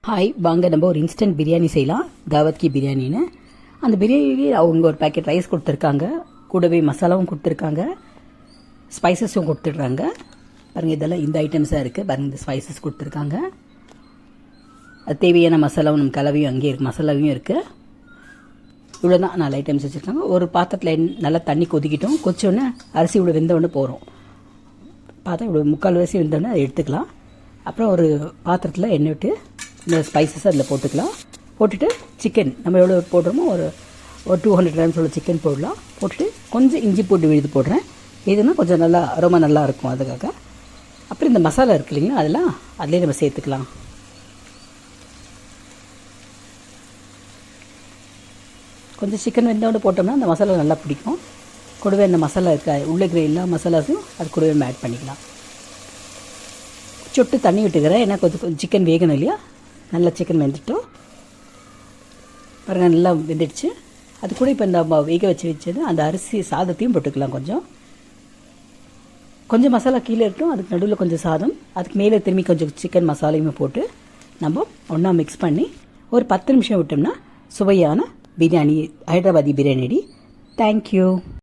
Hi, வாங்க நம்ம ஒரு இன்ஸ்டன்ட் பிரியாணி செய்யலாம். தாவத் கி பிரியாணின்னு. அந்த பிரியாணிலேயே அவங்க ஒரு பேக்கெட் ரைஸ் கொடுத்துருக்காங்க, கூடவே மசாலாவும் கொடுத்துருக்காங்க, ஸ்பைசஸும் கொடுத்துட்றாங்க. பாருங்கள், இதெல்லாம் இந்த ஐட்டம்ஸாக இருக்குது. பாருங்கள், இந்த ஸ்பைசஸ் கொடுத்துருக்காங்க. அது தேவையான மசாலாவும் நம்ம கலவையும் அங்கேயே இருக்குது, மசாலாவையும் இருக்குது. இவ்வளோ தான் 4 ஐட்டம்ஸ் வச்சுருக்காங்க. ஒரு பாத்திரத்தில் நல்லா தண்ணி கொதிக்கிட்டோம். கொதிச்சோடனே அரிசி இவ்வளோ வெந்தோடனே போகிறோம். பார்த்தா இவ்வளோ 3/4 அரிசி வெந்தோடனே அதை எடுத்துக்கலாம். அப்புறம் ஒரு பாத்திரத்தில் எண்ணெய் விட்டு இந்த ஸ்பைசஸ் அதில் போட்டுக்கலாம். போட்டுட்டு சிக்கன் நம்ம எவ்வளோ போடுறோமோ ஒரு 200 கிராம்ஸ் உள்ள சிக்கன் போடலாம். போட்டுட்டு கொஞ்சம் இஞ்சி பூண்டு விழுது போடுறேன். இதுனா கொஞ்சம் நல்லா ரொம்ப நல்லா இருக்கும் அதுக்காக. அப்புறம் இந்த மசாலா இருக்கு இல்லைங்களா, அதெல்லாம் அதிலே நம்ம சேர்த்துக்கலாம். கொஞ்சம் சிக்கன் வெந்தோட போட்டோம்னா அந்த மசாலா நல்லா பிடிக்கும். கூடவே அந்த மசாலா இருக்க உள்ளே இருக்கிற எல்லா மசாலாஸும் அது கூடவே நம்ம ஆட் பண்ணிக்கலாம். சொட்டு தண்ணி விட்டுக்கிறேன், ஏன்னா கொஞ்சம் சிக்கன் வேகணும் இல்லையா. நல்லா சிக்கன் வெந்துட்டோம் பாருங்கள், நல்லா வெந்துடுச்சு. அது கூட இப்போ இந்த வேக வச்சது அந்த அரிசி சாதத்தையும் போட்டுக்கலாம். கொஞ்சம் மசாலா கீழே இருக்கட்டும், அதுக்கு நடுவில் கொஞ்சம் சாதம், அதுக்கு மேலே திரும்பி கொஞ்சம் சிக்கன் மசாலையுமே போட்டு நம்ம ஒன்றா மிக்ஸ் பண்ணி ஒரு 10 நிமிஷம் விட்டோம்னா சுவையான பிரியாணி, ஹைதராபாதி பிரியாணி ரெடி. தேங்க்யூ.